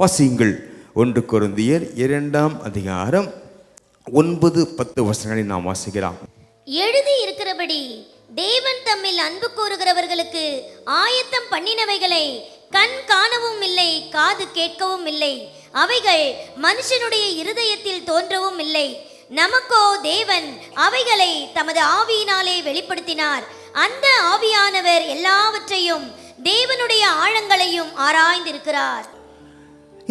வாசியுங்கள். 1 கொரிந்தியர் 2ஆம் அதிகாரம் 9-10 வசனங்களை நாம் வாசிக்கலாம். எழுதி இருக்கிறபடி தேவன் தம்மில் அன்பு கூறுகிறவர்களுக்கு ஆயத்தம் பண்ணினவைகளை கண் காணவும் இல்லை, காது கேட்கவும் இல்லை, அவைகள் மனுஷனுடைய இருதயத்தில் தோன்றவும் இல்லை. நமக்கோ தேவன் அவைகளை தமது ஆவியினாலே வெளிப்படுத்தினார். அந்த ஆவியானவர் எல்லாவற்றையும் தேவனுடைய ஆழங்களையும் ஆராய்ந்திருக்கிறார்.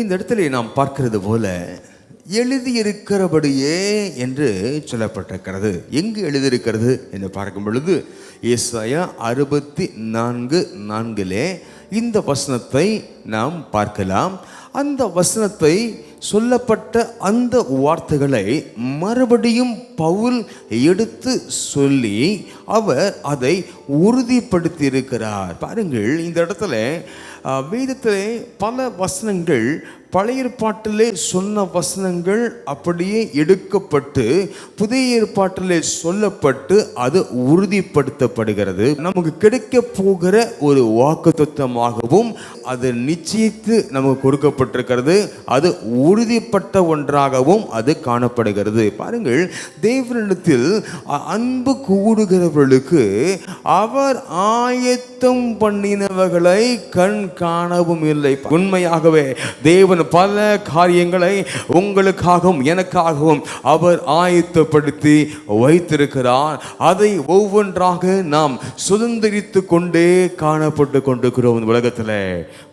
இந்த இடத்துல நாம் பார்க்கிறது போல எழுதியிருக்கிறபடியே என்று சொல்லப்பட்டிருக்கிறது. எங்கு எழுதியிருக்கிறது என்று பார்க்கும் பொழுது ஏசாயா 64:4 இந்த வசனத்தை நாம் பார்க்கலாம். அந்த வசனத்தை சொல்லப்பட்ட அந்த வார்த்தைகளை மறுபடியும் பவுல் எடுத்து சொல்லி அவர் அதை உறுதிப்படுத்தி இருக்கிறார். பாருங்கள், இந்த இடத்துல வேதத்திலே பல வசனங்கள் பழைய ஏற்பாட்டிலே சொன்ன வசனங்கள் அப்படியே எடுக்கப்பட்டு புதிய ஏற்பாட்டிலே சொல்லப்பட்டு அது உறுதிப்படுத்தப்படுகிறது. நமக்கு கிடைக்க போகிற ஒரு வாக்குத்தத்தமாகவும் அது நிச்சயித்து நமக்கு கொடுக்கப்பட்டிருக்கிறது. அது உறுதிப்பட்ட ஒன்றாகவும் அது காணப்படுகிறது. பாருங்கள், தேவனிடத்தில் அன்பு கூடுகிறவர்களுக்கு அவர் ஆயத்தம் பண்ணினவர்களை கண் காணவும் இல்லை. உண்மையாகவே தேவன் பல காரியங்களை உங்களுக்காகவும் எனக்காகவும் அவர் ஆயத்தப்படுத்தி வைத்திருக்கிறார். அதை ஒவ்வொன்றாக நாம் சுதந்திரித்து கொண்டே காணப்பட்டு கொண்டிருக்கிறோம் இந்த உலகத்தில்.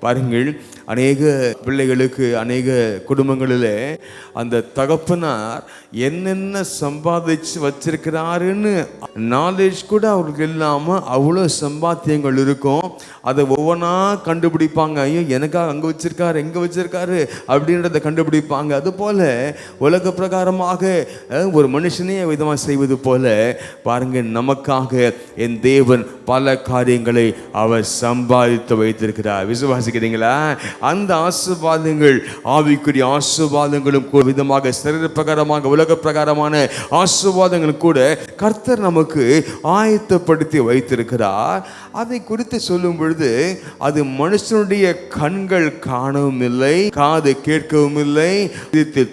பாருங்கள், அநேக பிள்ளைகளுக்கு அநேக குடும்பங்களில் அந்த தகப்பனார் என்னென்ன சம்பாதிச்சு வச்சிருக்கிறாருன்னு நாலேஜ் கூட அவருக்கு இல்லாமல் அவ்வளோ சம்பாத்தியங்கள் இருக்கும். அதை ஒவ்வொன்றா கண்டுபிடிப்பாங்க. ஐயோ, எனக்காக அங்கே வச்சிருக்காரு, எங்கே வச்சிருக்காரு அப்படின்றத கண்டுபிடிப்பாங்க. அதுபோல உலக பிரகாரமாக ஒரு மனுஷனே விதமாக செய்வது போல பாருங்க, நமக்காக என் தேவன் பல காரியங்களை அவர் சம்பாதித்து வைத்திருக்கிறார். விசுவாசிக்கிறீங்களா? அந்த ஆசீர்வாதங்கள், ஆவிக்குரிய ஆசீர்வாதங்களும் விதமாக சரீர பிரகாரமாக உலக பிரகாரமான ஆசீர்வாதங்களும் கூட கர்த்தர் நமக்கு ஆயத்தப்படுத்தி வைத்திருக்கிறார். அதை குறித்து சொல்லும் பொழுது அது மனுஷனுடைய கண்கள் காணவும் இல்லை, காது கேட்கவும் இல்லை,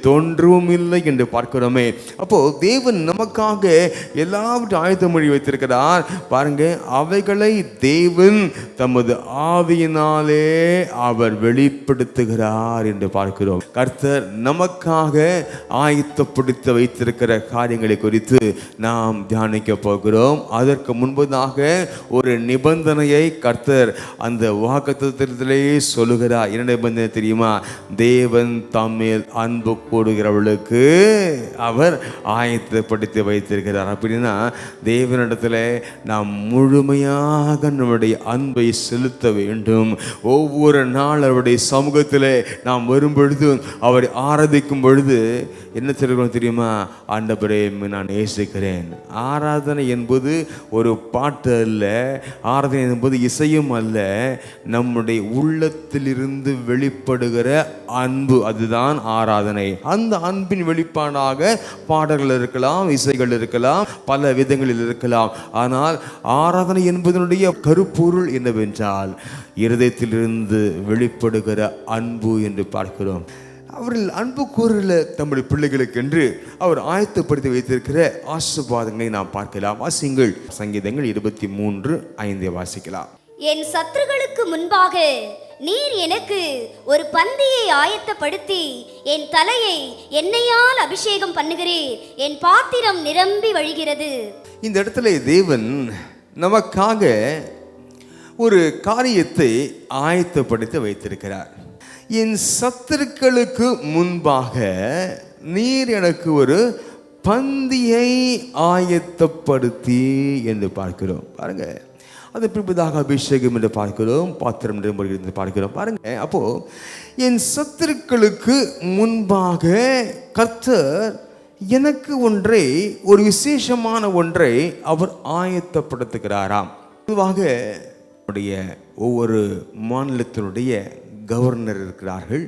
தோன்றவும் இல்லை என்று பார்க்கிறோமே. அப்போ தேவன் நமக்காக எல்லாவற்றையும் ஆயத்தம் பண்ணி வைத்திருக்கிறார். பாருங்க, அவைகளை தேவன் தமது ஆவியினாலே அவர் வெளிப்படுத்துகிறார் என்று பார்க்கிறோம். கர்த்தர் நமக்காக ஆயத்தப்படுத்தி வைத்திருக்கிற காரியங்களை குறித்து நாம் தியானிக்க போகிறோம். அதற்கு முன்பதாக ஒரு நிபந்தனையை கர்த்தர் அந்த வாக்குத்தத்தத்திலேயே சொல்லுகிறார். என்ன நிபந்தனை தெரியுமா? தேவன் தம்மில் அன்பு கூடுகிறவர்களுக்கு அவர் ஆயத்தப்படுத்தி வைத்திருக்கிறார். அப்படின்னா தேவனிடத்தில் நாம் முழுமையாக நம்முடைய அன்பை செலுத்த வேண்டும். ஒவ்வொரு நாள் அவருடைய சமூகத்தில் நாம் வரும் பொழுது அவரை ஆராதிக்கும் பொழுது என்ன சொல்கிறோம் தெரியுமா? ஆண்டவரே, நான் நேசிக்கிறேன். ஆராதனை என்பது ஒரு பாட்டு அல்ல, ஆராதனை என்பது இசையும் அல்ல, நம்முடைய உள்ளத்திலிருந்து வெளிப்படுகிற அன்பு, அதுதான் ஆராதனை. அந்த அன்பின் வெளிப்பாடாக பாடல்கள் இருக்கலாம், இசைகள் இருக்கலாம், பல விதங்களில் இருக்கலாம். ஆனால் ஆராதனை என்பதனுடைய கருப்பொருள் என்னவென்றால் இருதயத்திலிருந்து வெளிப்படுகிற அன்பு என்று பார்க்கிறோம். அவர்கள் அன்பு கூறல தம்முடைய பிள்ளைகளுக்கு என்று அவர் ஆயத்தப்படுத்தி வைத்திருக்கிற ஆசீர்வாதங்களை நாம் பார்க்கலாம். வாசிங்கள். சங்கீதங்கள் 23:5 வாசிக்கலாம். என் சத்துருக்களுக்கு முன்பாக நீர் எனக்கு ஒரு பந்தியை ஆயத்தப்படுத்தி என் தலையை எண்ணெயால் அபிஷேகம் பண்ணுகிறீர், என் பாத்திரம் நிரம்பி வழிகிறது. இந்த இடத்துல தேவன் நமக்காக ஒரு காரியத்தை ஆயத்தப்படுத்தி வைத்திருக்கிறார். என் சத்துருக்களுக்கு முன்பாக நீர் எனக்கு ஒரு பந்தியை ஆயத்தப்படுத்தி என்று பார்க்கிறோம். பாருங்க, அது பின்பதாக அபிஷேகம் என்று பார்க்கிறோம், பாத்திரம் என்று பார்க்கிறோம். பாருங்க, அப்போ என் சத்துருக்களுக்கு முன்பாக கர்த்தர் எனக்கு ஒன்றை, ஒரு விசேஷமான ஒன்றை அவர் ஆயத்தப்படுத்துகிறாராம். பொதுவாக ஒவ்வொரு மாநிலத்தினுடைய கவர்னர் இருக்கிறார்கள்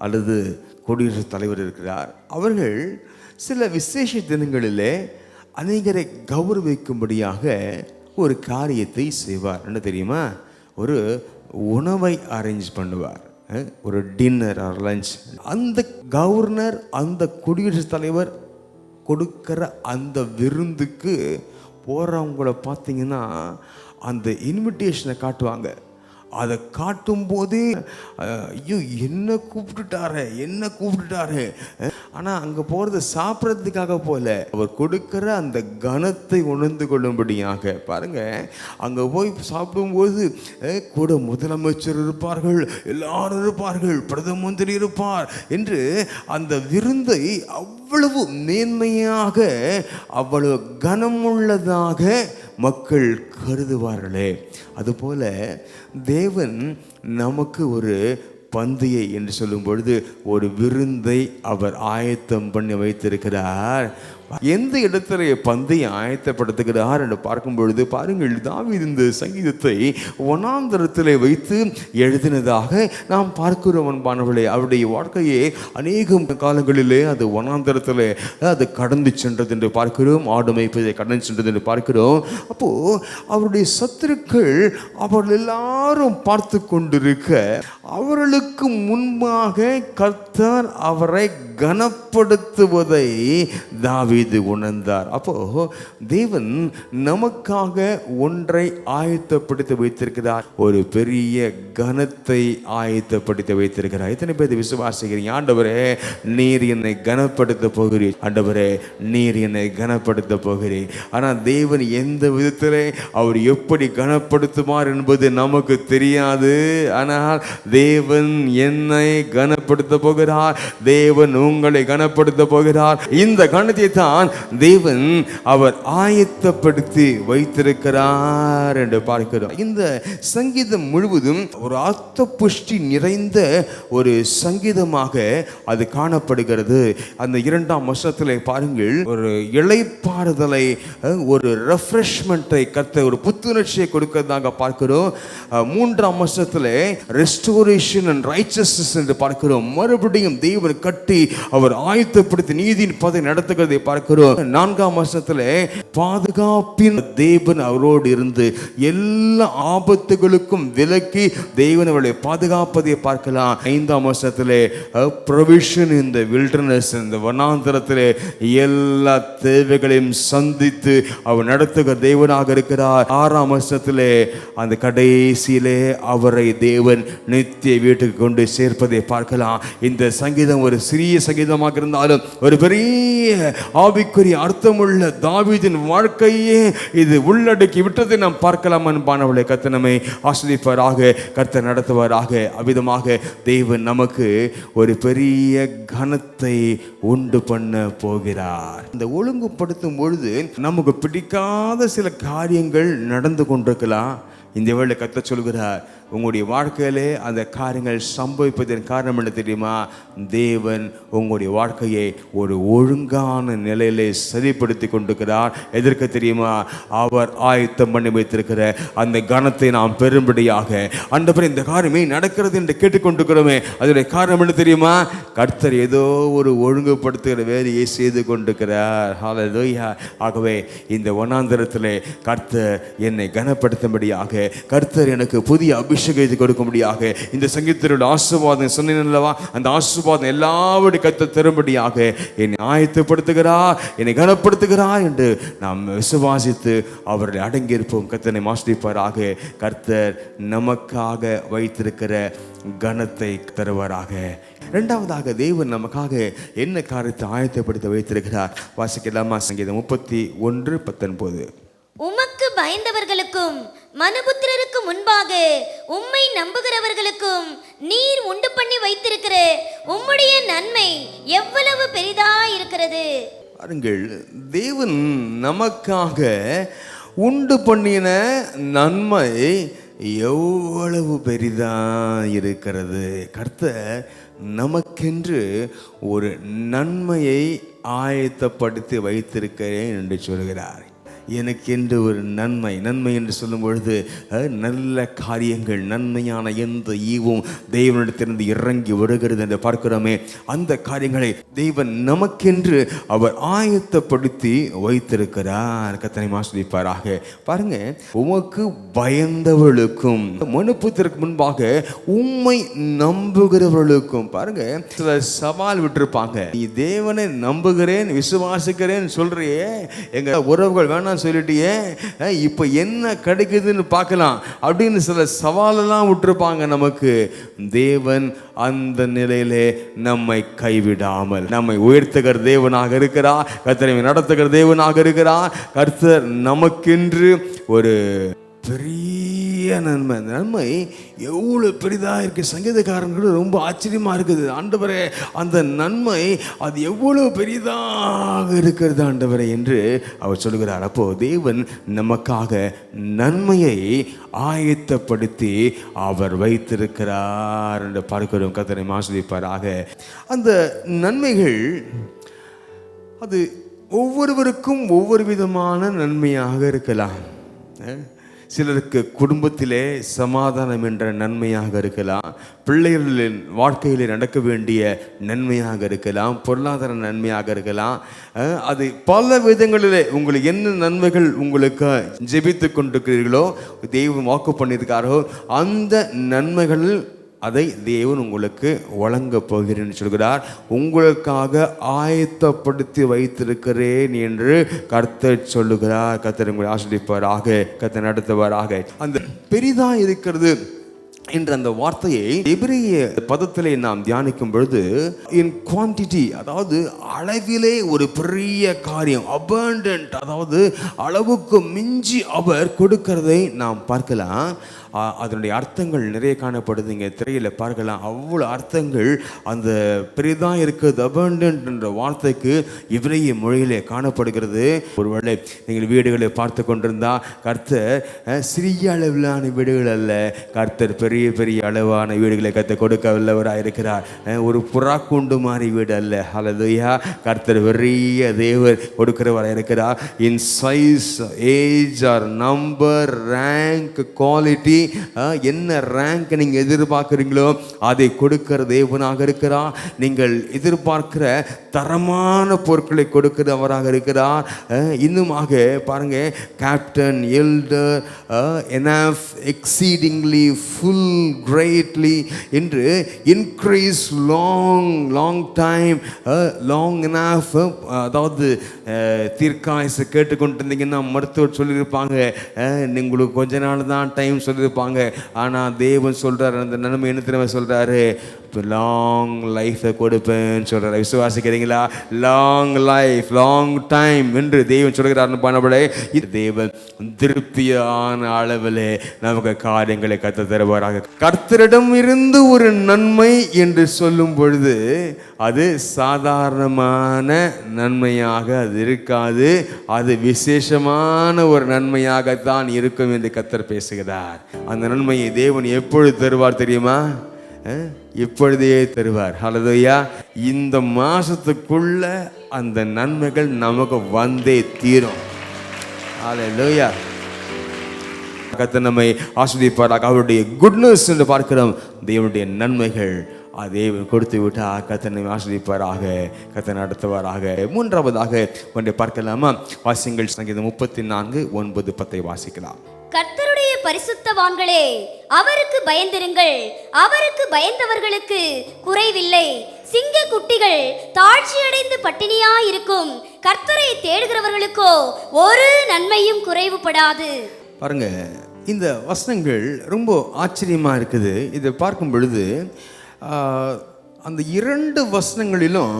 அல்லது குடியரசுத் தலைவர் இருக்கிறார். அவர்கள் சில விசேஷ தினங்களிலே அநேகரை கௌரவிக்கும்படியாக ஒரு காரியத்தை செய்வார். என்ன தெரியுமா? ஒரு உணவை அரேஞ்ச் பண்ணுவார். ஒரு டின்னர் ஆர் லஞ்ச். அந்த கவர்னர், அந்த குடியரசுத் தலைவர் கொடுக்கிற அந்த விருந்துக்கு போகிறவங்கள பார்த்தீங்கன்னா அந்த இன்விடேஷனை காட்டுவாங்க. அதை காட்டும் போதே ஐயோ என்ன கூப்பிட்டுட்டாரு. ஆனால் அங்கே போகிறது சாப்பிட்றதுக்காக போல, அவர் கொடுக்கிற அந்த கனத்தை உணர்ந்து கொள்ளும்படியாக. பாருங்க, அங்கே போய் சாப்பிடும்போது கூட முதலமைச்சர் இருப்பார்கள், எல்லாரும் இருப்பார்கள், பிரதம மந்திரி இருப்பார் என்று அந்த விருந்தை அவ்வளவு மேன்மையாக, அவ்வளவு கனமுள்ளதாக மக்கள் கருதுவார்களே. அதுபோல தேவன் நமக்கு ஒரு பந்தியை என்று சொல்லும் பொழுது ஒரு விருந்தை அவர் ஆயத்தம் பண்ணி வைத்திருக்கிறார். எந்த இடத்துல பந்தையை ஆயத்தப்படுத்துகிறார் என்று பார்க்கும் பொழுது பாருங்கள், தாவீது இந்த சங்கீதத்தை வனாந்தரத்தில் வைத்து எழுதினதாக நாம் பார்க்கிறோம். அன்பானவர்களே, அவருடைய வாழ்க்கையே அநேக காலங்களிலே அது வனாந்தரத்தில் அது கடந்து சென்றது என்று பார்க்கிறோம். ஆடு மேய்ப்பதை கடந்து சென்றது என்று பார்க்கிறோம். அப்போ அவருடைய சத்துருக்கள் அவர்கள் எல்லாரும் பார்த்து கொண்டிருக்க அவர்களுக்கு முன்பாக கர்த்தர் அவரை கனப்படுத்துவதை தாவீது உணர்ந்தார். அப்போ தேவன் நமக்காக ஒன்றை ஆயத்தப்படுத்தி வைத்திருக்கிறார், ஒரு பெரிய கனத்தை ஆயத்தப்படுத்தி வைத்திருக்கிறார். எத்தனை பேர் விசுவாசிக்கிறீங்க? ஆண்டவரே நீர் என்னை கனப்படுத்த போகிறீர், ஆண்டவரே நீர் என்னை கனப்படுத்த போகிறீர். ஆனால் தேவன் எந்த விதத்திலே அவர் எப்படி கனப்படுத்துவார் என்பது நமக்கு தெரியாது. ஆனால் தேவன் என்னை கனப்படுத்த போகிறார், தேவன் உங்களை கனப்படுத்த போகிறார். இந்த கனத்தை தான் தேவன் அவர் ஆயத்தப்படுத்தி வைத்திருக்கிறார் என்று பார்க்கிறோம். இந்த சங்கீதம் முழுவதும் ஒரு அர்த்த புஷ்டி நிறைந்த ஒரு சங்கீதமாக அது காணப்படுகிறது. அந்த 2ஆம் வசனத்திலே பாருங்கள், ஒரு இளைப்பாறுதலை, ஒரு ரெஃப்ரெஷ்மெண்ட்டை, கர்த்தர் ஒரு புத்துணர்ச்சியை கொடுக்கிறதாக பார்க்கிறோம். 3ஆம் வசனத்திலே ரெஸ்டோரேஷன் அண்ட் ரைச்சஸ்னஸ் என்று பார்க்கிறோம். மறுபடியும் தேவன் கட்டி அவர் ஆயத்தப்படுத்தி நீதியின் பாதை நடத்துகிறதை பார்க்கிறோம். 4ஆம் வசனத்தில் பாதுகாப்பின் தேவன் அவரோடு இருந்து எல்லா ஆபத்துகளுக்கும் விலக்கி தேவன் அவர்களை பாதுகாப்பதை பார்க்கலாம். 5ஆம் வசனத்தில் ப்ரொவிஷன் இன் தி வில்டர்னஸ், இந்த வனாந்தரத்தில் எல்லா தேவைகளையும் சந்தித்து அவர் நடத்துகிற தேவனாக இருக்கிறார். 6ஆம் வசனத்தில் அந்த கடைசியிலே அவரை தேவன் நித்திய வீட்டுக்கு கொண்டு சேர்ப்பதை பார்க்கலாம். இந்த சங்கீதம் ஒரு சிறிய சங்கீதமாக இருந்தாலும் ஒரு பெரிய ஆவிக்குரிய அர்த்தமுள்ள தாவீதின் வாழ்க்கையே இது உள்ளடக்கி விட்டதை நாம் பார்க்கலாம். அன்பானவர்களே, கர்த்தர் நம்மை ஆசீர்வதிப்பாராக, கர்த்தர் நடத்துவாராக. அவ்விதமாக தேவன் நமக்கு ஒரு பெரிய கனத்தை உண்டு பண்ண போகிறார். இந்த ஒழுங்குபடுத்தும் பொழுது நமக்கு பிடிக்காத சில காரியங்கள் நடந்து கொண்டிருக்கலாம். இந்த வேளை கர்த்தர் சொல்கிறார், உங்களுடைய வாழ்க்கையிலே அந்த காரியங்கள் சம்பவிப்பதன் காரணம் என்ன தெரியுமா? தேவன் உங்களுடைய வாழ்க்கையை ஒரு ஒழுங்கான நிலையிலே சரிப்படுத்தி கொண்டிருக்கிறார். எதற்கு தெரியுமா? அவர் ஆயத்தம் பண்ணி வைத்திருக்கிற அந்த கனத்தை நாம் பெரும்படியாக. ஆண்டவரே இந்த காரியமே நடக்கிறது என்று கேட்டுக்கொண்டிருக்கிறோமே, அதனுடைய காரணம் என்ன தெரியுமா? கர்த்தர் ஏதோ ஒரு ஒழுங்குபடுத்துகிற வேலையை செய்து கொண்டிருக்கிறார். ஹல்லேலூயா. ஆகவே இந்த வனாந்தரத்திலே கர்த்தர் என்னை கனப்படுத்தும்படியாக, கர்த்தர் எனக்கு புதிய அபிஷேகத்தை கொடுக்கும்படியாக, இந்த சங்கீதத்தினுடைய ஆசீர்வாதம் சொன்னேன் அல்லவா, அந்த ஆசீர்வாதம் எல்லாவற்றையும் கர்த்தர் தரும்படியாக என்னை ஆயத்தப்படுத்துகிறார், என்னை கனப்படுத்துகிறார் என்று நாம் விசுவாசித்து அவர்களை அடங்கியிருப்போம். கர்த்தரை ஆசீர்வதிப்பாராக. கர்த்தர் நமக்காக வைத்திருக்கிற கனத்தை தருவாராக. இரண்டாவதாக தேவன் நமக்காக என்ன காரியத்தை ஆயத்தப்படுத்த வைத்திருக்கிறார்? வாசிக்கலாமா? சங்கீதம் 31:19. உமக்கு பயந்தவர்களுக்கும் மனுபுத்திரருக்கு முன்பாக உம்மை நம்புகிறவர்களுக்கும் நீர் உண்டு பண்ணி வைத்திருக்கிற உம்முடைய நன்மை எவ்வளவு பெரிதா இருக்கிறது. பாருங்கள், தேவன் நமக்காக உண்டு பண்ணின நன்மை எவ்வளவு பெரிதா இருக்கிறது. கர்த்தர் நமக்கென்று ஒரு நன்மையை ஆயத்தப்படுத்தி வைத்திருக்கிறேன் என்று சொல்கிறார். எனக்கென்று ஒரு நன்மை என்று சொல்லும் பொழுது நல்ல காரியங்கள், நன்மையான எந்த ஈவும் தேவனிடத்திலிருந்து இறங்கி வருகிறது என்று பார்க்கிறோமே. அந்த காரியங்களை தேவன் நமக்கென்று அவர் ஆயத்தப்படுத்தி வைத்திருக்கிறார். கர்த்தரை ஆசீர்வதிப்பாராக. பாருங்க, உமக்கு பயந்தவர்களுக்கும் மனுப்புவதற்கு முன்பாக உம்மை நம்புகிறவர்களுக்கும். பாருங்க, சில சவால் விட்டுருப்பாங்க. நீ தேவனை நம்புகிறேன், விசுவாசிக்கிறேன் சொல்றியே, எங்க உறவுகள் வேணாம் சொல்லிட்டியே, இப்ப என்ன கிடைக்குதுன்னு பார்க்கலாம் அப்படின்னு சில சவாலெல்லாம் விட்டுருப்பாங்க நமக்கு. தேவன் அந்த நிலையிலே நம்மை கைவிடாமல் நம்மை உயர்த்துகிற தேவனாக இருக்கிறார். கர்த்தரை நடத்துகிற தேவனாக இருக்கிறார். கர்த்தர் நமக்கென்று ஒரு பெரிய நன்மை. அந்த நன்மை எவ்வளோ பெரிதாக இருக்குது. சங்கீதக்காரர்கள் ரொம்ப ஆச்சரியமாக இருக்குது. ஆண்டவரே, அந்த நன்மை அது எவ்வளோ பெரிதாக இருக்கிறது ஆண்டவரே என்று அவர் சொல்கிறார். அப்போது தேவன் நமக்காக நன்மையை ஆயத்தப்படுத்தி அவர் வைத்திருக்கிறார் என்று பார்க்கிறோம். கர்த்தரை ஆசீர்வதிப்பாராக. அந்த நன்மைகள் அது ஒவ்வொருவருக்கும் ஒவ்வொரு விதமான நன்மையாக இருக்கலாம். சிலருக்கு குடும்பத்திலே சமாதானம் என்ற நன்மையாக இருக்கலாம், பிள்ளைகளின் வாழ்க்கையிலே நடக்க வேண்டிய நன்மையாக இருக்கலாம், பொருளாதார நன்மையாக இருக்கலாம். அது பல விதங்களிலே உங்களுக்கு என்ன நன்மைகள் உங்களுக்கு ஜெபித்து கொண்டிருக்கிறீர்களோ, தெய்வம் வாக்கு பண்ணியிருக்காரோ, அந்த நன்மைகளில் அதை தேவன் உங்களுக்கு வழங்க போகிறேன்னு சொல்கிறார். உங்களுக்காக ஆயத்தப்படுத்தி வைத்திருக்கிறேன் என்று கர்த்தர் சொல்லுகிறார். கர்த்தர் உங்களை ஆசீர்வதிப்பாராக, கர்த்தர் நடத்துவாராக. அந்த பெரிதா இருக்கிறது என்ற அந்த வார்த்தையை எபிரேய பதத்திலே நாம் தியானிக்கும் பொழுது இன் குவான்டிட்டி, அதாவது அளவிலே ஒரு பெரிய காரியம், அபண்டன்ட், அதாவது அளவுக்கு மிஞ்சி அவர் கொடுக்கிறதை நாம் பார்க்கலாம். அதனுடைய அர்த்தங்கள் நிறைய காணப்படுது. இங்கே திரையில் பார்க்கலாம். அவ்வளோ அர்த்தங்கள் அந்த பெரிதாக இருக்கிறது அபண்டன்ட் என்ற வார்த்தைக்கு எபிரேய மொழியிலே காணப்படுகிறது. ஒருவேளை நீங்கள் வீடுகளை பார்த்து கொண்டிருந்தால், கர்த்தர் சிறிய அளவிலான வீடுகள் அல்ல, கர்த்தர் பெரிய பெரிய அளவான வீடுகளை கர்த்தர் கொடுக்க வல்லவராக இருக்கிறார். ஒரு புறாக்கூண்டு மாதிரி வீடு அல்ல. ஹல்லேலூயா. கர்த்தர் பெரிய தேவர் கொடுக்கிறவராக இருக்கிறார். In size, age are number, rank, quality, என்ன ரேங்க் நீங்க எதிர்பார்க்கிறீங்களோ அதை கொடுக்கிற தேவனாக இருக்கிறார். நீங்கள் எதிர்பார்க்கிற தரமான பொருட்களை கொடுக்கிறவராக இருக்கிறார். இன்னுமாக பாருங்க, captain, elder, enough, exceedingly, full, greatly என்று increase, long time, long enough. அதாவது தீர்க்காயசை கேட்டுக்கொண்டிருந்தீங்கன்னா மருத்துவர் சொல்லியிருப்பாங்க, உங்களுக்கு கொஞ்ச நாள் தான் டைம் சொல்லியிருப்பாங்க. ஆனால் தேவன் சொல்றாரு, அந்த நன்மை என்ன தெரியுமா சொல்றாரு? லாங் லைஃபை கொடுப்பேன்னு சொல்றாரு. விசுவாசிக்கிறீங்களா? லாங் லைஃப், லாங் டைம் என்று தேவன் சொல்கிறார். பண்ணப்படே தேவன் திருப்தியான அளவில் நமக்கு காரியங்களை கத்த தருவாராக. கர்த்தரிடம் இருந்து ஒரு நன்மை என்று சொல்லும் பொழுது அது சாதாரணமான நன்மையாக அது இருக்காது, அது விசேஷமான ஒரு நன்மையாகத்தான் இருக்கும் என்று கர்த்தர் பேசுகிறார். அந்த நன்மையை தேவன் எப்பொழுது தருவார் தெரியுமா? இப்பொழுதே தருவார். ஹல்லேலூயா. இந்த மாசத்துக்குள்ள அந்த நன்மைகள் நமக்கு வந்தே தீரும். ஹல்லேலூயா. கர்த்தர் நம்மை ஆசீர்வதிப்பாராக. அவருடைய குட்னஸ் என்று பார்க்கிறோம். தேவனுடைய நன்மைகள் அதே கொடுத்து விட்டார். கர்த்தர் நம்மை ஆசீர்வதிப்பாராக, கர்த்தர் நடத்துவாராக. மூன்றாவதாக ஒன்றை பார்க்கலாமா? வாசிங்கள். சங்கீதம் 34:9-10 வாசிக்கலாம். கர்த்தருடைய பரிசுத்தவான்களே, அவருக்கு பயந்திருங்கள். அவருக்கு பயந்தவர்களுக்கு குறைவில்லை. சிங்க குட்டிகள் தாழ்ச்சியடைந்து பட்டினியாயிருக்கும். கர்த்தரை தேடுகிறவர்களுக்கோ ஒரு நன்மையும் குறைவுபடாது. பாருங்க, இந்த வசனங்கள் ரொம்ப ஆச்சரியமா இருக்குது. இதை பார்க்கும் பொழுது அந்த 2 வசனங்களிலும்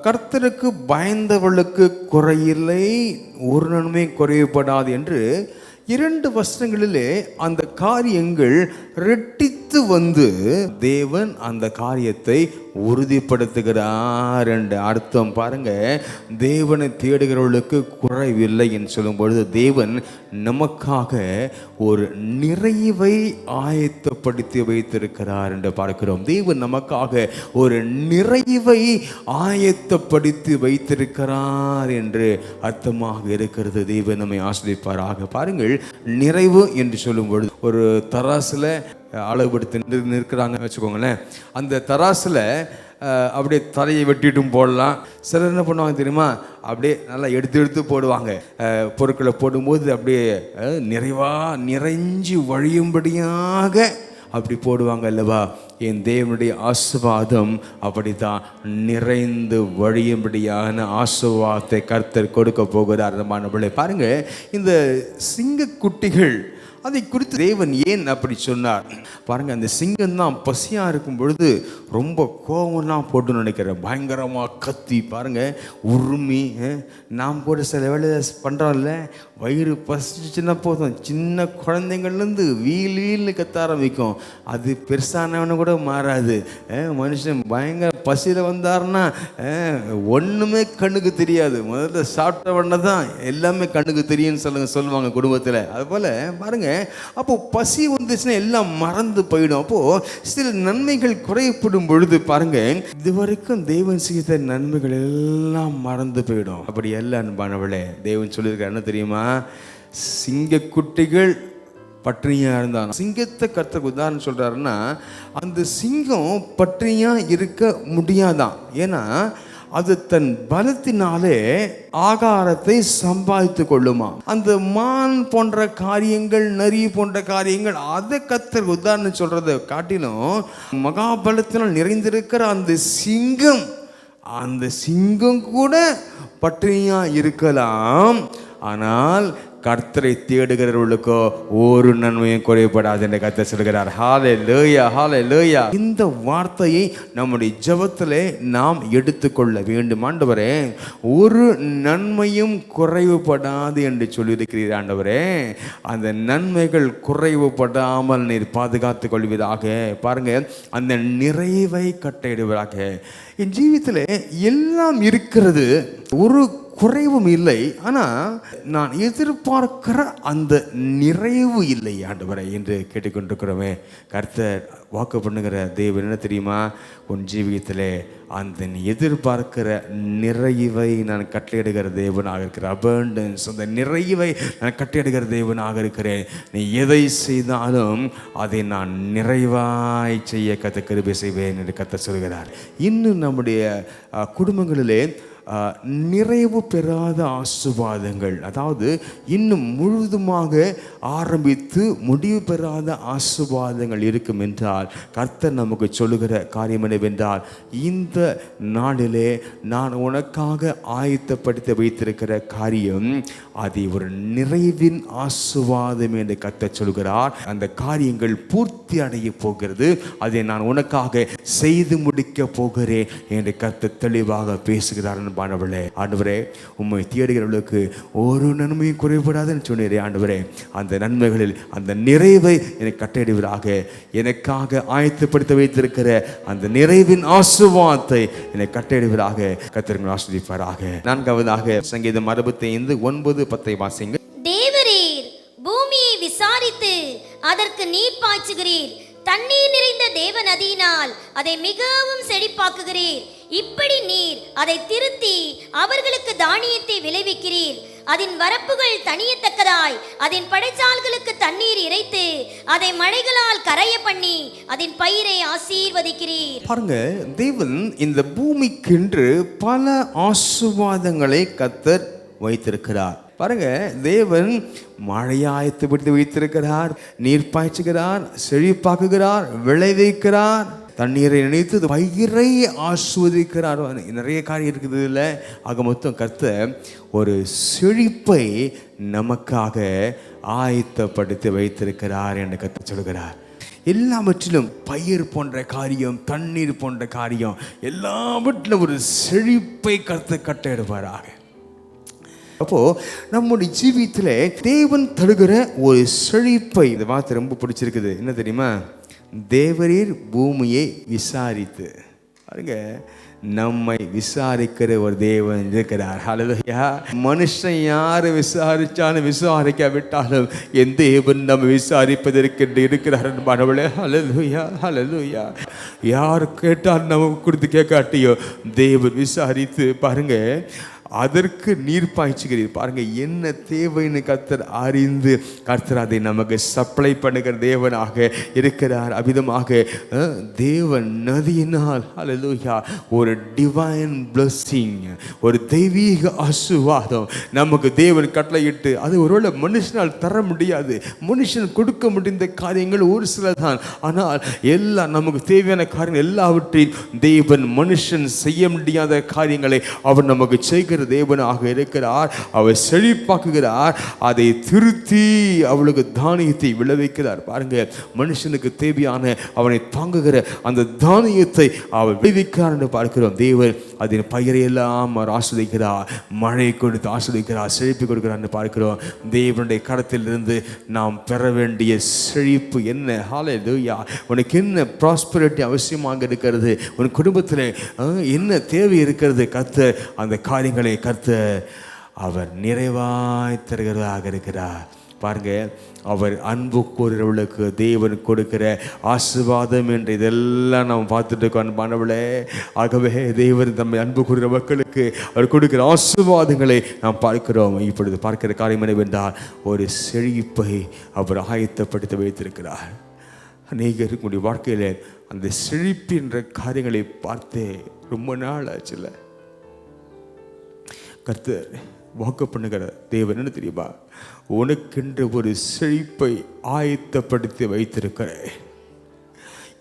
கர்த்தருக்கு பயந்தவர்களுக்கு குறையில்லை, ஒரு நன்மை குறைவுபடாது என்று 2 வசனங்களிலே அந்த காரியங்கள் ரெட்டித்து அடுத்து வந்து தேவன் அந்த காரியத்தை உறுதிப்படுத்துகிறார் என்ற அர்த்தம். பாருங்க, தேவனை தேடுகிறவர்களுக்கு குறைவில்லை என்று சொல்லும் பொழுது தேவன் நமக்காக ஒரு நிறைவை ஆயத்தப்படுத்தி வைத்திருக்கிறார் என்று பார்க்கிறோம். தேவன் நமக்காக ஒரு நிறைவை ஆயத்தப்படுத்தி வைத்திருக்கிறார் என்று அர்த்தமாக இருக்கிறது. தேவன் நம்மை ஆசீர்வதிப்பாராக. பாருங்கள், நிறைவு என்று சொல்லும் பொழுது ஒரு தராசுல அளவுபடுத்தி நிற்கிறாங்க வச்சுக்கோங்களேன். அந்த தராசுல அப்படியே தலையை வெட்டிட்டும் போடலாம். சிலர் என்ன பண்ணுவாங்க தெரியுமா, அப்படியே நல்லா எடுத்து போடுவாங்க. பொருட்களை போடும்போது அப்படியே நிறைஞ்சு வழியும்படியாக அப்படி போடுவாங்க அல்லவா? என் தேவனுடைய ஆசீர்வாதம் அப்படித்தான் நிறைந்து வழியும்படியான ஆசீர்வாதத்தை கர்த்தர் கொடுக்க போகிறார். நம்மளே பாருங்க, இந்த சிங்கக்குட்டிகள் அதை குறித்து தேவன் ஏன் அப்படி சொன்னார் பாருங்க. அந்த சிங்கம் தான் பசியா இருக்கும் பொழுது ரொம்ப கோவம்லாம் போட்டு நினைக்கிறேன், பயங்கரமா கத்தி பாருங்க, உருமி. நாம் கூட சில வேலை பண்றோம்ல, வயிறு பசிச்சுன்னா போதும், சின்ன குழந்தைங்கள்லேருந்து வீல்னு கத்த ஆரம்பிக்கும். அது பெருசானவனு கூட மாறாது. மனுஷன் பயங்கர பசியில் வந்தாருன்னா ஒன்றுமே கண்ணுக்கு தெரியாது. முதல்ல சாப்பிட்டவன தான் எல்லாமே கண்ணுக்கு தெரியும்னு சொல்லுவாங்க குடும்பத்தில். அதுபோல் பாருங்க, அப்போ பசி வந்துச்சுன்னா எல்லாம் மறந்து போயிடும். அப்போ சில நன்மைகள் குறைப்படும் பொழுது பாருங்க, இதுவரைக்கும் தேவன் செய்த நன்மைகள் எல்லாம் மறந்து போயிடும். அப்படி எல்லாம் அன்பானவளே, தேவன் சொல்லியிருக்காரு என்ன தெரியுமா? சிங்கக்குட்டிகள் பட்டினியா இருந்தான். சிங்கத்தை கர்த்தர் உதாரணம் சொல்றாருன்னா, அந்த சிங்கம் பட்டினியா இருக்க முடியாதான். ஏன்னா அது தன் பலத்தினாலே ஆகாரத்தை சம்பாதித்து கொள்ளுமா. அந்த மான் போன்ற காரியங்கள், நரி போன்ற காரியங்கள், அதை கர்த்தர் உதாரணம் சொல்றதை காட்டிலும் மகாபலத்தினால் நிறைந்திருக்கிற அந்த சிங்கம் கூட பட்டினியா இருக்கலாம். ஆனால் கர்த்தரை தேடுகிறவர்களுக்கோ ஒரு நன்மையும் குறைபடாது என்று கர்த்தர் சொல்கிறார். ஹல்லேலூயா, ஹல்லேலூயா. இந்த வார்த்தையை நம்முடைய ஜெபத்திலே நாம் எடுத்துக்கொள்ள வேண்டும். ஆண்டவரே, ஒரு நன்மையும் குறைவுபடாது என்று சொல்லியிருக்கிறீர் ஆண்டவரே. அந்த நன்மைகள் குறைவுபடாமல் நீர் பாதுகாத்துக் கொள்வதாக. பாருங்க, அந்த நிறைவை கட்டளையிடுவதாக. என் ஜீவியத்தில் எல்லாம் இருக்கிறது, ஒரு குறைவும் இல்லை. ஆனால் நான் எதிர்பார்க்கிற அந்த நிறைவு இல்லை ஆண்டவரே என்று கேட்டுக்கொண்டிருக்கிறோமே. கர்த்தர் வாக்கு பண்ணுகிற தேவன் என்ன தெரியுமா? உன் ஜீவியத்திலே அந்த நீ எதிர்பார்க்கிற நிறைவை நான் கட்டளையிடுகிற தேவனாக இருக்கிற அபண்டன்ஸ், அந்த நிறைவை நான் கட்டளையிடுகிற தேவனாக இருக்கிறேன். நீ எதை செய்தாலும் அதை நான் நிறைவாய் செய்ய கர்த்தர் கிருபை செய்வேன் என்று கர்த்தர் சொல்கிறார். இன்னும் நம்முடைய குடும்பங்களிலே நிறைவு பெறாத ஆசீர்வாதங்கள், அதாவது இன்னும் முழுதுமாக ஆரம்பித்து முடிவு பெறாத ஆசீர்வாதங்கள் இருக்கும் என்றால் கர்த்தர் நமக்கு சொல்லுகிற காரியம் என்னவென்றால், இந்த நாளிலே நான் உனக்காக ஆயத்தப்படுத்தி வைத்திருக்கிற காரியம் அதை ஒரு நிறைவின் ஆசீர்வாதம் என்று கர்த்தர் சொல்கிறார். அந்த காரியங்கள் பூர்த்தி அடைய போகிறது, அதை நான் உனக்காக செய்து முடிக்க போகிறேன் என்று கர்த்தர் தெளிவாக பேசுகிறார். ஆண்டவரே, உம்மை தேடுகிறவர்களுக்கு ஒரு நன்மையும் குறைபடாதுன்னு சொன்னீரே ஆண்டவரே. அந்த நன்மைகளில் அந்த நிறைவை எனக்கு கட்டளையிடுவதாக. எனக்காக ஆயத்தப்படுத்த வைத்திருக்கிற அந்த நிறைவின் ஆசீர்வாதத்தை எனக்கு கட்டளையிடுவதாக. கர்த்தர் ஆசீர்வதிப்பாராக. நான்காவதாக சங்கீதம் 65:9-10 வாசிங்க. தேவரீர் பூமியை விசாரித்து அதற்கு நீர் பாய்ச்சுகிறீர், தண்ணீர் நிறைந்த தேவ நதியினால் அதை மிகவும் செழிப்பாக்குகிறீர். இப்படி நீர் அதை திருத்தி அவர்களுக்கு தானியத்தை விளைவிக்கிறீர். அதன் வரப்புகள் தனியத்தக்கதாய் அதன் படைச்சால்களுக்கு தண்ணீர் இறைத்து அதை மழைகளால் கரைய பண்ணி அதன் பயிரை ஆசீர்வதிக்கிறீர். பாருங்க, தேவன் இந்த பூமிக்கென்று பல ஆசீர்வாதங்களை கர்த்தர் வைத்திருக்கிறார். பாருங்க, தேவன் மழையாயத்துப்படுத்தி வைத்திருக்கிறார், நீர் பாய்ச்சுகிறார், செழிப்பாக்குகிறார், விளைவிக்கிறார், தண்ணீரை நினைத்து பயிரை ஆஸ்வதிக்கிறார். நிறைய காரியம் இருக்குது இல்லை. ஆக மொத்தம் கர்த்தர் ஒரு செழிப்பை நமக்காக ஆயத்தப்படுத்தி வைத்திருக்கிறார் என்று கர்த்தர் சொல்கிறார். எல்லாவற்றிலும் பயிர் போன்ற காரியம், தண்ணீர் போன்ற காரியம், எல்லாவற்றிலும் ஒரு செழிப்பை கர்த்தர் கட்டளையிடுவாராக. அப்போ நம்முடைய ஜீவியத்தில் தேவன் தருகிற ஒரு செழிப்பை, இந்த வார்த்தை ரொம்ப பிடிச்சிருக்குது. என்ன தெரியுமா? தேவரீர் பூமியை விசாரித்து. பாருங்க, நம்மை விசாரிக்கிற ஒரு தேவன் இருக்கிறார். ஹல்லேலூயா. மனுஷன் யாரு விசாரிச்சாலும் விசாரிக்காவிட்டாலும் என் தேவன் நம்ம விசாரிப்பதற்கு இருக்கிறார் என்பார்களே. ஹல்லேலூயா, ஹல்லேலூயா. யார் கேட்டால் நமக்கு கொடுத்து கேட்காட்டியோ தேவன் விசாரித்து பாருங்க அதற்கு நீர் பாய்ச்சுகிறீர். பாருங்க, என்ன தேவைன்னு கர்த்தர் அறிந்து கர்த்தர் அதை நமக்கு சப்ளை பண்ணுகிற தேவனாக இருக்கிறார். அவ்விதமாக தேவன் நதியினால் ஹல்லேலூயா ஒரு டிவைன் பிளஸிங், ஒரு தெய்வீக ஆசீர்வாதம் நமக்கு தேவன் கட்டளையிட்டு, அது ஒருவேளை மனுஷனால் தர முடியாது, மனுஷன் கொடுக்க முடிந்த காரியங்கள் ஒரு சில தான். ஆனால் எல்லாம் நமக்கு தேவையான காரியங்கள் எல்லாவற்றையும் தேவன் மனுஷன் செய்ய முடியாத காரியங்களை அவர் நமக்கு செய்கிற தேவனாக இருக்கிறார். அவர் செழிப்பாக்குகிறார், அதை திருத்தி அவளுக்கு தானியத்தை விளைவிக்கிறார். பாருங்க, மனுஷனுக்கு தேவையான அவனை தாங்குகிற அந்த தானியத்தை அவர் விளைவிக்கிறார் என்று பார்க்கிறோம். தேவன் அதன் பயிரை எல்லாம் அவர் ஆஸ்வதிக்கிறார், மழை கொடுத்து ஆஸ்வதிக்கிறார், செழிப்பு கொடுக்கிறார் என்று பார்க்கிறோம். தேவனுடைய கரத்திலிருந்து நாம் பெற வேண்டிய செழிப்பு என்ன? ஹல்லேலூயா. உனக்கு என்ன ப்ராஸ்பரிட்டி அவசியமாக இருக்கிறது, உன் குடும்பத்தில் என்ன தேவை இருக்கிறது, கர்த்தர் அந்த காரியங்களை கர்த்தர் அவர் நிறைவாய் தருகிறதாக இருக்கிறார். பாருங்க, அவர் அன்பு கூறுகிறவர்களுக்கு தேவன் கொடுக்கிற ஆசீர்வாதம் என்று இதெல்லாம் நாம் பார்த்துட்டு இருக்கோம் அன்பானவளே. ஆகவே தேவன் தம்மை அன்பு கூறுகிற மக்களுக்கு அவர் கொடுக்கிற ஆசீர்வாதங்களை நாம் பார்க்கிறோம். இப்பொழுது பார்க்கிற காரியம் என்னவென்றால், ஒரு செழிப்பை அவர் ஆயத்தப்படுத்தி வைத்திருக்கிறார். அநேகருடைய வாழ்க்கையில் அந்த செழிப்பு என்ற காரியங்களை பார்த்து ரொம்ப நாள் ஆச்சுல. கர்த்தர் வாக்கு பண்ணுகிற தேவன் என்ன தெரியுமா? உனக்கென்று ஒரு செழிப்பை ஆயத்தப்படுத்தி வைத்திருக்கிறேன்.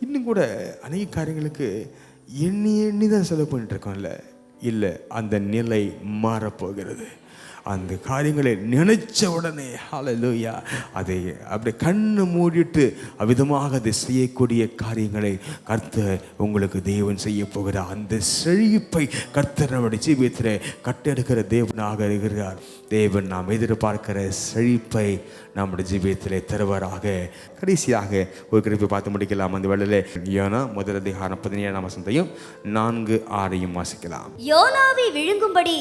இன்னும் கூட அநேக காரியங்களுக்கு எண்ணி தான் செலவு பண்ணிட்டு இருக்கோம்ல. இல்லை, அந்த நிலை மாறப்போகிறது. அந்த காரியங்களை நினைச்ச உடனே ஹல்லேலூயா அதை அப்படி கண்ணை மூடிட்டு அவ்விதமாக அதை செய்யக்கூடிய காரியங்களை கர்த்தர் உங்களுக்கு தேவன் செய்ய போகிறார். அந்த செழிப்பை கர்த்தர் நம்முடைய ஜீவியத்தில் கட்டெடுக்கிற தேவனாக இருக்கிறார். தேவன் நாம் எதிர்பார்க்கிற செழிப்பை நம்முடைய ஜீவியத்திலே தருவாராக. கடைசியாக ஒரு குறிப்பை பார்த்து முடிக்கலாம். அந்த வேளையில் யோனா முதல் அதிகாரம் 17ஆம் வசனத்தையும் 4:6 வாசிக்கலாம். யோனாவை விழுங்கும்படி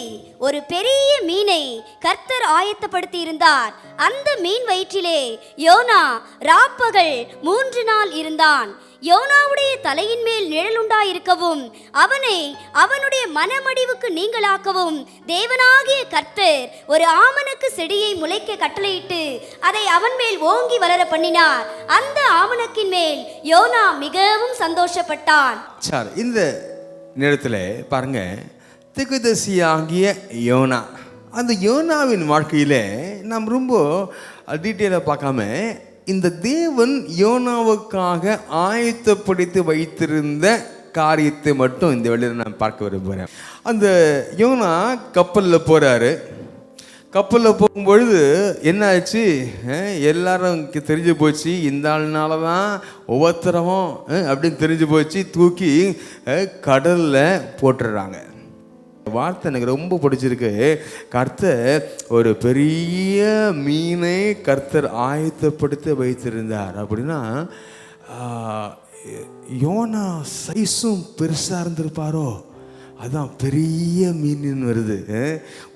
ஒரு பெரிய மீனை கர்த்தர் ஆயத்தப்படுத்தி இருந்தார். அந்த மீன் வயிற்றிலே யோனா ராப்பகல் 3 நாள் இருந்தான். யோனாவுடைய தலையின் மேல் நிழலுண்டாயிருக்கவும் அவனை அவனுடைய மனமடிவுக்கு நீங்களாக்கவும் தேவனாகிய கர்த்தர் ஒரு ஆமணக்கு செடியை முளைக்க கட்டளையிட்டு அதை அவன் மேல் ஓங்கி வளர பண்ணினார். அந்த ஆமணக்கின் மேல் யோனா மிகவும் சந்தோஷப்பட்டான். சார், இந்த நேரத்தில் பாருங்க, தீர்க்கதரிசியாகிய யோனா, அந்த யோனாவின் வாழ்க்கையில் நாம் ரொம்ப டீட்டெயிலாக பார்க்காம இந்த தேவன் யோனாவுக்காக ஆயத்தப்படுத்தி வைத்திருந்த காரியத்தை மட்டும் இந்த வேளையில் நான் பார்க்க விரும்புகிறேன். அந்த யோனா கப்பலில் போகிறாரு. கப்பலில் போகும்பொழுது என்ன ஆச்சு? எல்லாரும் தெரிஞ்சு போச்சு, இந்த ஆள்னால தான் ஒவ்வொருத்தரவும் அப்படின்னு தெரிஞ்சு போச்சு. தூக்கி கடலில் போட்டுடுறாங்க. வார்த்தை எனக்கு ரொம்ப பிடிச்சிருக்கு. கர்த்தர் ஒரு பெரிய மீனை கர்த்தர் ஆயத்தப்படுத்தி வைத்திருந்தார். அப்படின்னா யோனா சைஸும் பெருசாக இருந்திருப்பாரோ, அதான் பெரிய மீன் வருது.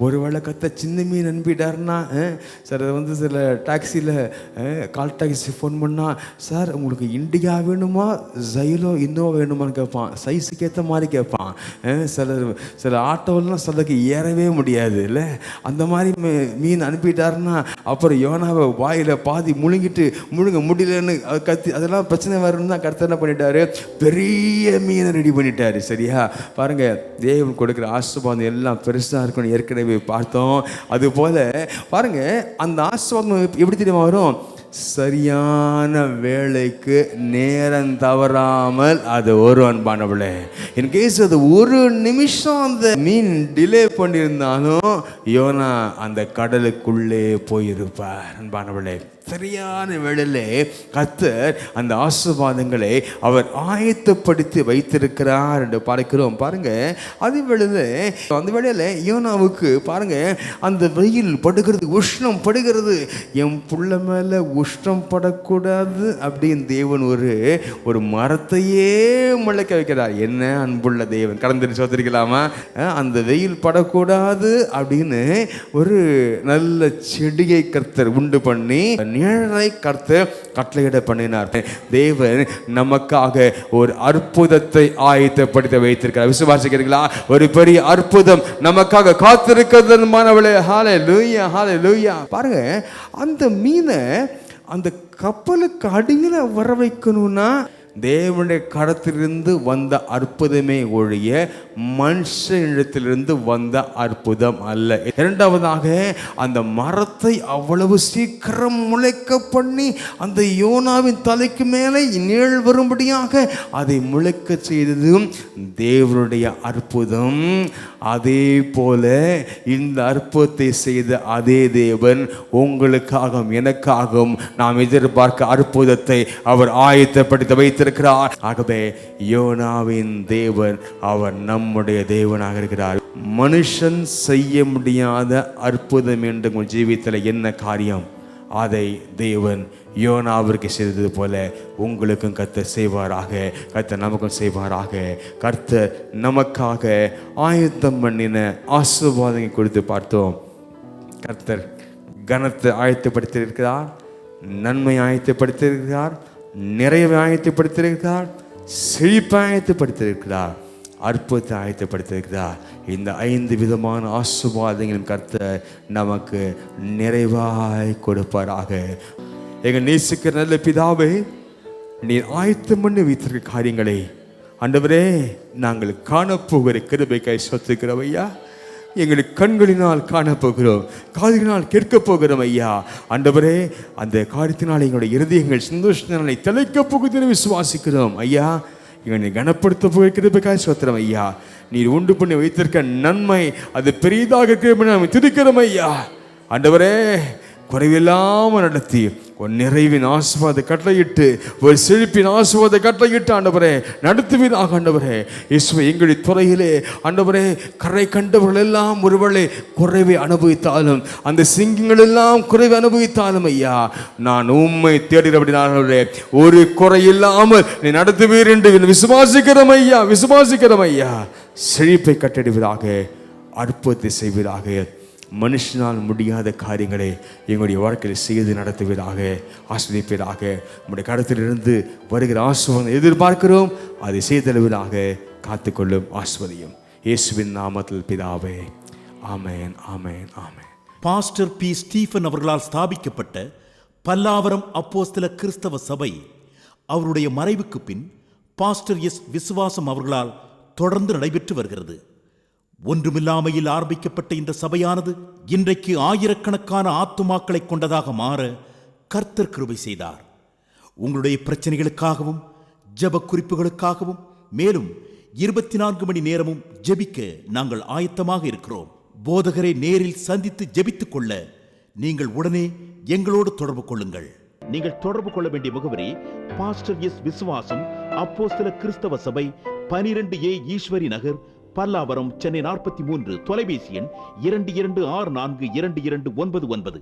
ஒருவேளை கர்த்தர் சின்ன மீன் அனுப்பிட்டாருன்னா, சார் அது சில டாக்ஸியில் கால் டாக்ஸி ஃபோன் பண்ணால், சார் உங்களுக்கு இண்டிகா வேணுமா ஜைலோ இன்னோவா வேணுமான்னு கேட்பான். சைஸுக்கு ஏற்ற மாதிரி கேட்பான். சில ஆட்டோலாம் சிலருக்கு ஏறவே முடியாது இல்லை. அந்த மாதிரி மீன் அனுப்பிட்டாருன்னா அப்புறம் யோனாவை வாயில் பாதி முழுங்க முடியலன்னு கத்தி அதெல்லாம் பிரச்சனை வரும்னு தான் கர்த்தர் என்ன பண்ணிட்டாரு? பெரிய மீனை ரெடி பண்ணிட்டாரு. சரியா? பாருங்கள், தேவன் கொடுக்குற ஆசீர்வாதம் எல்லாம் பெருசாக இருக்குன்னு ஏற்கனவே பார்த்தோம். அதுபோல் பாருங்க, அந்த ஆசீர்வாதம் எப்படி தெரியுமா வரும்? சரியான வேளைக்கு நேரம் தவறாமல் அது ஒரு அன்பானவளே. இன்கேஸ் அது ஒரு நிமிஷம் அந்த மீன் டிலே பண்ணியிருந்தாலும் யோனா அந்த கடலுக்குள்ளே போயிருப்பார். அன்பானவளே, சரியான வேளையிலே கர்த்தர் அந்த ஆசீர்வாதங்களை அவர் ஆயத்தப்படுத்தி வைத்திருக்கிறார் என்று பார்க்கிறோம். பாருங்க, அது வேளையில அந்த வேளையில யோனாவுக்கு பாருங்க, அந்த வெயில் படுகிறது, உஷ்ணம் படுகிறது, என் புள்ள மேல உஷ்ணம் படக்கூடாது அப்படின்னு தேவன் ஒரு மரத்தையே முளைக்க வைக்கிறார். என்ன அன்புள்ள தேவன், கடந்து சோதரிக்கலாமா? அந்த வெயில் படக்கூடாது அப்படின்னு ஒரு நல்ல செடியை கர்த்தர் உண்டு பண்ணி நிழலை கர்த்தர் கட்டளையிட பண்ணினார். தேவன் நமக்காக ஒரு அற்புதத்தை ஆயத்தப்படுத்தி வைத்திருக்கிறார். விசுவாசிக்கிறீங்களா? ஒரு பெரிய அற்புதம் நமக்காக காத்திருக்கிறது. மாணவர்களே, ஹல்லேலூயா, ஹல்லேலூயா. பாருங்க, அந்த மீனை அந்த கப்பலுக்கு அடியில வர வைக்கணும்னா தேவனுடைய கரத்திலிருந்து வந்த அற்புதமே ஒழிய மனுஷனிடத்திலிருந்து வந்த அற்புதம் அல்ல. இரண்டாவதாக, அந்த மரத்தை அவ்வளவு சீக்கிரம் முளைக்க பண்ணி அந்த யோனாவின் தலைக்கு மேலே நிழல் வரும்படியாக அதை முளைக்க செய்ததும் தேவனுடைய அற்புதம். அதே போல இந்த அற்புதத்தை செய்த அதே தேவன் உங்களுக்காகவும் எனக்காகவும் நாம் எதிர்பார்க்க அற்புதத்தை அவர் ஆயத்தப்படுத்தி வைத்திருக்கிறார். ஆகவே யோனாவின் தேவன் அவர் நம்முடைய தேவனாக இருக்கிறார். மனுஷன் செய்ய முடியாத அற்புதம் என்று உங்கள் ஜீவிதத்தில் என்ன காரியம், அதை தேவன் யோனாவிற்கு செய்தது போல உங்களுக்கும் கர்த்தர் செய்வாராக. கர்த்தர் நமக்கும் செய்வாராக. கர்த்தர் நமக்காக ஆயத்தம் பண்ணின ஆசீர்வாதங்களை குறித்து பார்த்தோம். கர்த்தர் கனத்தை ஆயத்தப்படுத்தியிருக்கிறார், நன்மை ஆயத்தப்படுத்தியிருக்கிறார், நிறைவை ஆயத்தப்படுத்தியிருக்கிறார், செழிப்பை ஆயத்தப்படுத்தியிருக்கிறார், அற்புதத்தை ஆயத்தப்படுத்தியிருக்கிறார். இந்த 5 விதமான ஆசீர்வாதங்களும் கர்த்தர் நமக்கு நிறைவாய் கொடுப்பாராக. எங்கள் நேசிக்கிற நல்ல பிதாவே, நீர் ஆயத்தம் பண்ணி வைத்திருக்க காரியங்களை ஆண்டவரே நாங்கள் காணப்போகிற கிருபைக்காய் சொத்துக்கிறோம் ஐயா. எங்களுக்கு கண்களினால் காணப்போகிறோம், காதுகளினால் கேட்க போகிறோம் ஐயா. ஆண்டவரே, அந்த காரியத்தினால் எங்களுடைய இருதயங்கள் சந்தோஷத்தினாலே திளைக்கப் போகுதுன்னு விசுவாசிக்கிறோம் ஐயா. எங்களை கனப்படுத்த போகிறதுக்காக சொத்துறோம் ஐயா. நீர் உண்டு பண்ணி வைத்திருக்க நன்மை அது பெரிதாக இருக்கிற நாம் துதிக்கிறோம் ஐயா. ஆண்டவரே, குறைவில்லாமல் நடத்தி ஒரு நிறைவின் ஆசீர்வாத கட்டளையிட்டு ஒரு செழிப்பின் ஆசீர்வாத கட்டளையிட்டு ஆண்டவரே நடத்துவீராக. ஆண்டவரே இயேசுவே, எங்களுடைய துறையிலே ஆண்டவரே கரை கண்டவர்கள் எல்லாம் ஒருவேளை குறைவை அனுபவித்தாலும், அந்த சிங்கங்கள் எல்லாம் குறைவை அனுபவித்தாலும் ஐயா, நான் உம்மை தேடுகிறபடினாலே ஒரு குறை இல்லாமல் நீ நடத்துவீர் என்று விசுவாசிக்கிறோம் ஐயா, விசுவாசிக்கிறோம் ஐயா. செழிப்பை கட்டிடுவீராக, அற்புதத்தை செய்வீராக. மனுஷனால் முடியாத காரியங்களை எங்களுடைய வாழ்க்கையில் செய்து நடத்துவீராக, ஆஸ்வதிப்பீராக. நம்முடைய கருத்திலிருந்து வருகிற ஆசீர்வாதம் எதிர்பார்க்கிறோம், அதை செய்தளவீராக. காத்துக்கொள்ளும், ஆஸ்வதியும் இயேசுவின் நாமத்தில் பிதாவே, ஆமென், ஆமென், ஆமென். Pastor P. ஸ்டீஃபன் அவர்களால் ஸ்தாபிக்கப்பட்ட பல்லாவரம் அப்போஸ்தல கிறிஸ்தவ சபை அவருடைய மறைவுக்கு பின் பாஸ்டர் எஸ். விசுவாசம் அவர்களால் தொடர்ந்து நடைபெற்று வருகிறது. ஒன்றுமில்லாமையில் ஆரம்பிக்கப்பட்ட இந்த சபையானது இன்றைக்கு ஆயிரக்கணக்கான ஆத்துமாக்களை கொண்டதாக மாற கர்த்தர் கிருபை செய்தார். உங்களுடைய பிரச்சனைகளுக்காகவும் ஜெப குறிப்புகளுக்காகவும் மேலும் 24 மணி நேரமும் ஜெபிக்க நாங்கள் ஆயத்தமாக இருக்கிறோம். போதகரை நேரில் சந்தித்து ஜெபித்துக் கொள்ள நீங்கள் உடனே எங்களோடு தொடர்பு கொள்ளுங்கள். நீங்கள் தொடர்பு கொள்ள வேண்டிய முகவரி பாஸ்டர் எஸ். விசுவாசம் அப்போஸ்தல கிறிஸ்தவ சபை, 12A ஈஸ்வரி நகர், பல்லாவரம், சென்னை 43. தொலைபேசி எண் 22642299.